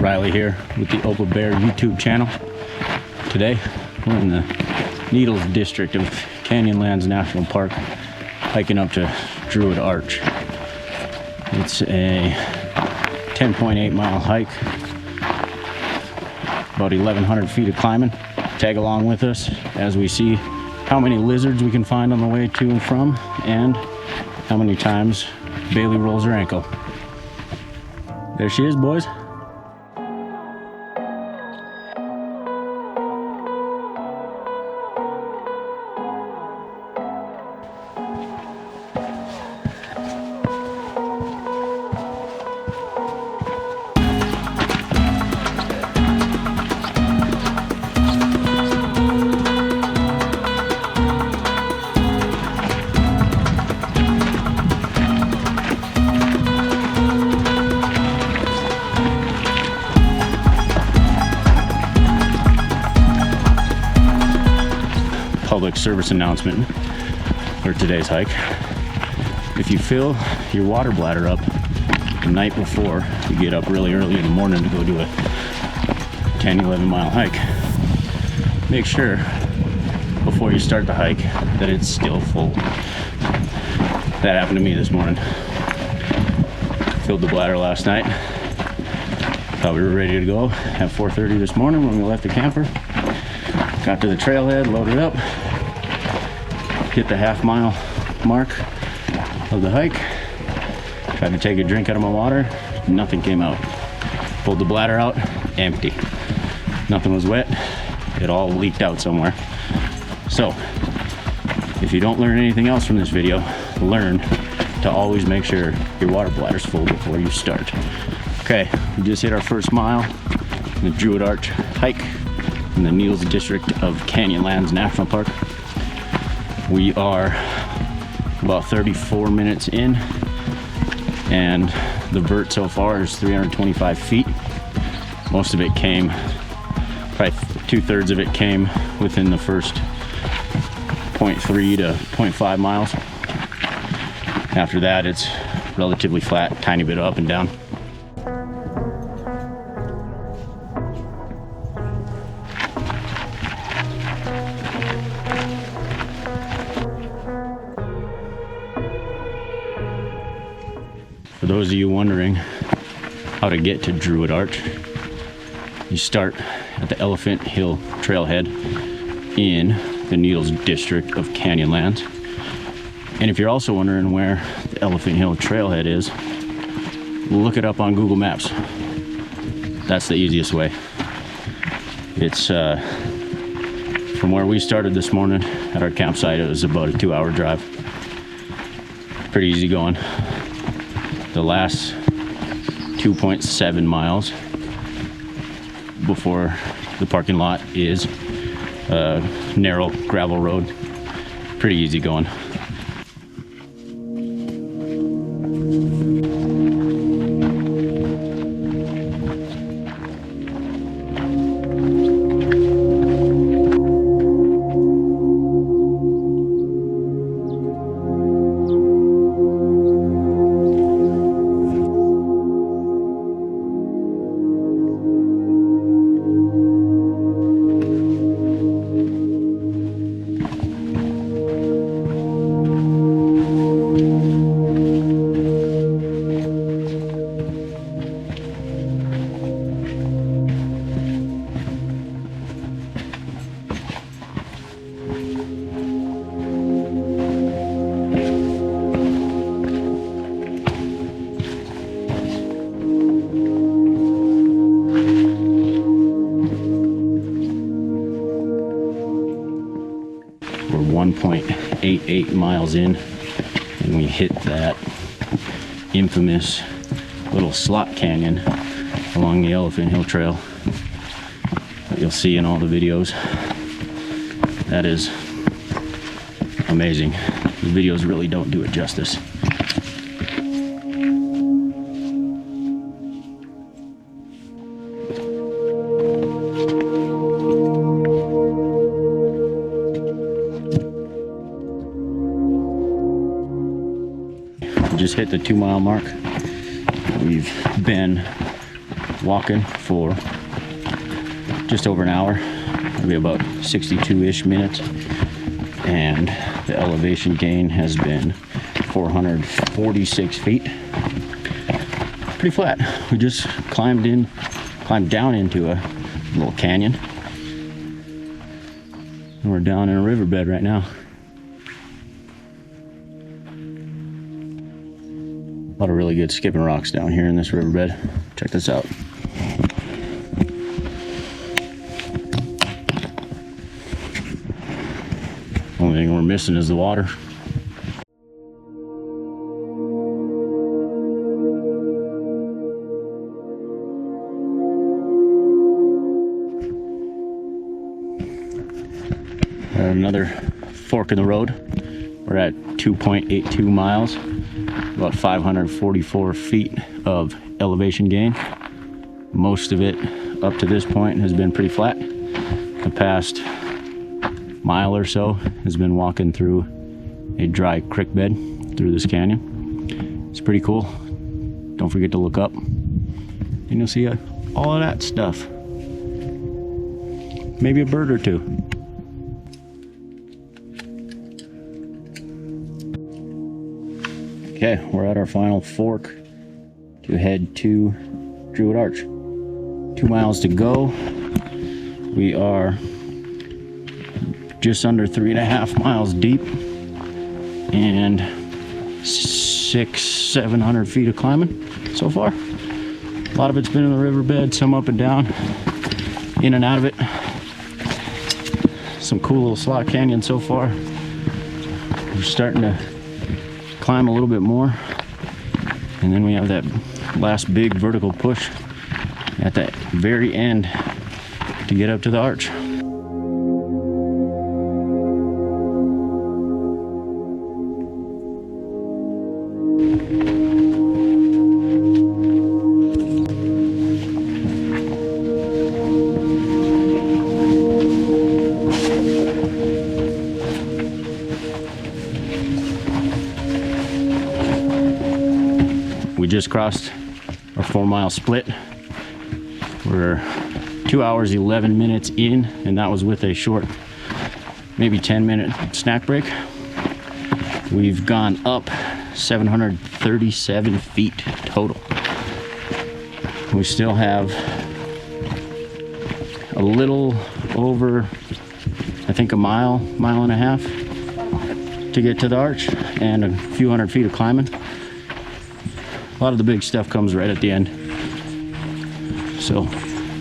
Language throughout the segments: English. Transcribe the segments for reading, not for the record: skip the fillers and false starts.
Riley here with the Ope-a-Bear YouTube channel. Today we're in the Needles district of Canyonlands National Park, hiking up to Druid Arch. It's a 10.8 mile hike, about 1,100 feet of climbing. Tag along with us as we see how many lizards we can find on the way to and from, and how many times Bailey rolls her ankle. There she is, boys. Public service announcement for today's hike. If you fill your water bladder up the night before you get up really early in the morning to go do a 10-11 mile hike, make sure before you start the hike that it's still full. That happened to me this morning. Filled the bladder last night. Thought we were ready to go at 4:30 this morning when we left the camper. Got to the trailhead, loaded up, hit the half-mile mark of the hike, tried to take a drink out of my water, nothing came out. Pulled the bladder out, empty. Nothing was wet, it all leaked out somewhere. So, if you don't learn anything else from this video, learn to always make sure your water bladder's full before you start. Okay, we just hit our first mile in the Druid Arch hike in the Needles district of Canyonlands National Park. We are about 34 minutes in, and the vert so far is 325 feet. Most of it came, probably 2/3 of it came within the first 0.3 to 0.5 miles. After that, it's relatively flat, tiny bit up and down. For those of you wondering how to get to Druid Arch, you start at the Elephant Hill Trailhead in the Needles district of Canyonlands. And if you're also wondering where the Elephant Hill Trailhead is, look it up on Google Maps. That's the easiest way. It's from where we started this morning at our campsite. It was about a 2-hour drive. Pretty easy going. The last 2.7 miles before the parking lot is a narrow gravel road. Pretty easy going. We're 1.88 miles in, and we hit that infamous little slot canyon along the Elephant Hill Trail that you'll see in all the videos. That is amazing. The videos really don't do it justice. Just hit the 2 mile mark. We've been walking for just over an hour, maybe about 62-ish minutes, and the elevation gain has been 446 feet. Pretty flat. We just climbed down into a little canyon, and we're down in a riverbed right now. A lot of really good skipping rocks down here in this riverbed. Check this out. Only thing we're missing is the water. Another fork in the road. We're at 2.82 miles, about 544 feet of elevation gain. Most of it up to this point has been pretty flat. The past mile or so has been walking through a dry creek bed through this canyon. It's pretty cool. Don't forget to look up and you'll see all of that stuff. Maybe a bird or two. Okay, we're at our final fork to head to Druid Arch. 2 miles to go. We are just under 3.5 miles deep and 600-700 feet of climbing so far. A lot of it's been in the riverbed, some up and down, in and out of it. Some cool little slot canyon so far. We're starting to climb a little bit more, and then we have that last big vertical push at the very end to get up to the arch. We just crossed our 4-mile split. We're 2 hours 11 minutes in, and that was with a short, maybe 10-minute snack break. We've gone up 737 feet total. We still have a little over, I think, a mile and a half to get to the arch, and a few hundred feet of climbing. A lot of the big stuff comes right at the end. So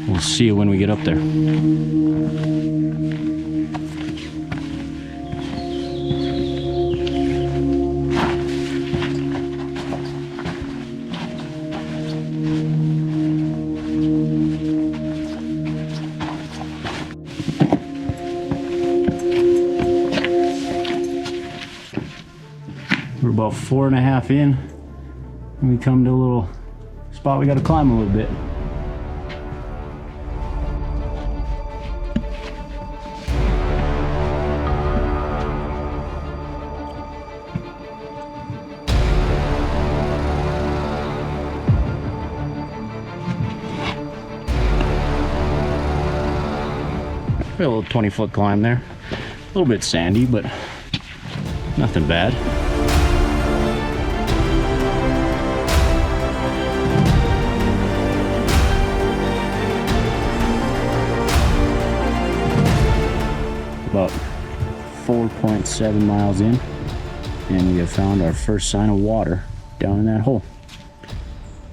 we'll see you when we get up there. We're about 4.5 in. And we come to a little spot we got to climb a little bit. We got a little 20-foot climb there. A little bit sandy, but nothing bad. About 4.7 miles in, and we have found our first sign of water down in that hole.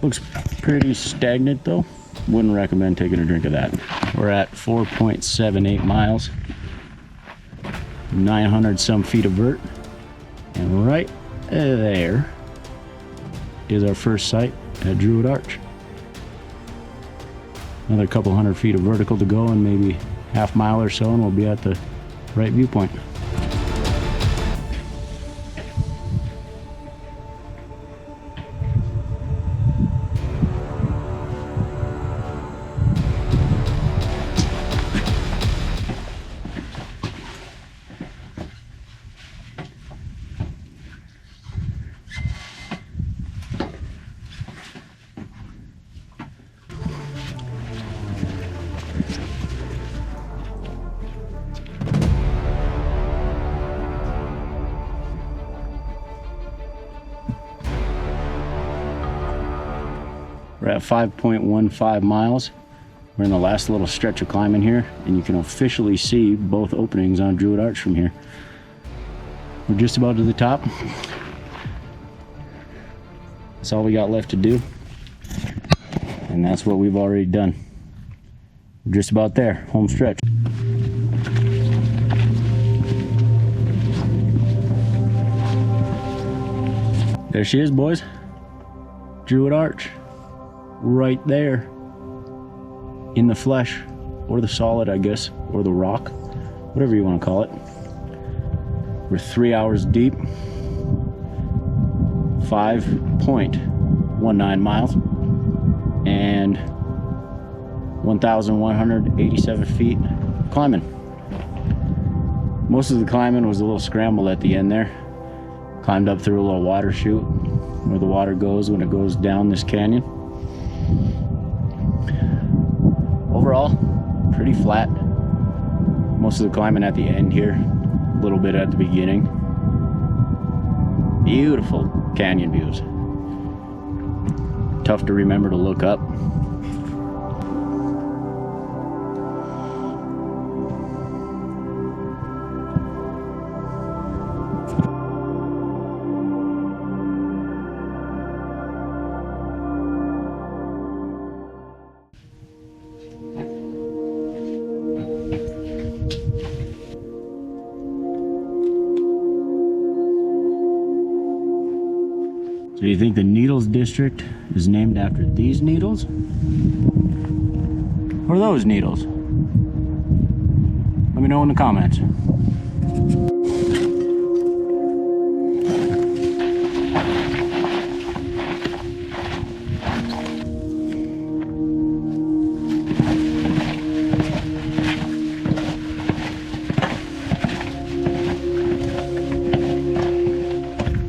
Looks pretty stagnant though. Wouldn't recommend taking a drink of that. We're at 4.78 miles, 900 some feet of vert, and right there is our first site at Druid Arch. Another couple hundred feet of vertical to go, and maybe half mile or so, and we'll be at the right viewpoint. at 5.15 miles. We're in the last little stretch of climbing here, and you can officially see both openings on Druid Arch from here. We're just about to the top. That's all we got left to do. And that's what we've already done. We're just about there, home stretch. There she is, boys. Druid Arch. Right there. In the flesh, or the solid, I guess, or the rock, whatever you want to call it. We're 3 hours deep, 5.19 miles, and 1,187 feet climbing. Most of the climbing was a little scramble at the end there. Climbed up through a little water chute where the water goes when it goes down this canyon. Overall, pretty flat. Most of the climbing at the end here, a little bit at the beginning. Beautiful canyon views. Tough to remember to look up. So do you think the Needles District is named after these needles? Or those needles? Let me know in the comments.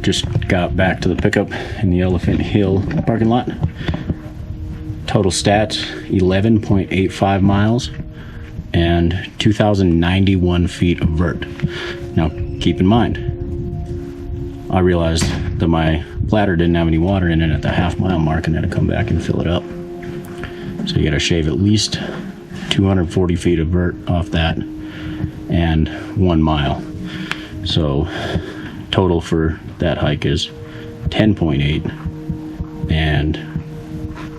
Just got back to the pickup in the Elephant Hill parking lot. Total stats, 11.85 miles and 2,091 feet of vert. Now, keep in mind, I realized that my bladder didn't have any water in it at the half-mile mark and had to come back and fill it up. So you gotta shave at least 240 feet of vert off that and 1 mile. So total for that hike is 10.8 and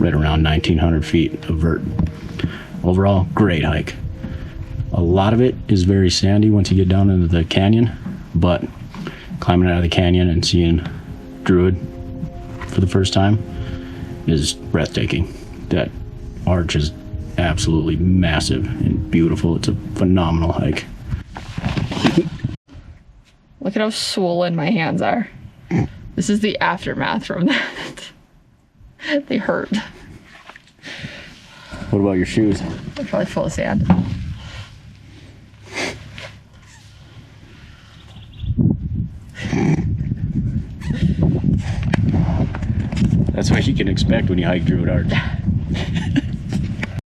right around 1,900 feet of vert. Overall, great hike. A lot of it is very sandy once you get down into the canyon, but climbing out of the canyon and seeing Druid for the first time is breathtaking. That arch is absolutely massive and beautiful. It's a phenomenal hike. Look at how swollen my hands are. This is the aftermath from that. They hurt. What about your shoes? They're probably full of sand. That's what you can expect when you hike Druid Arch.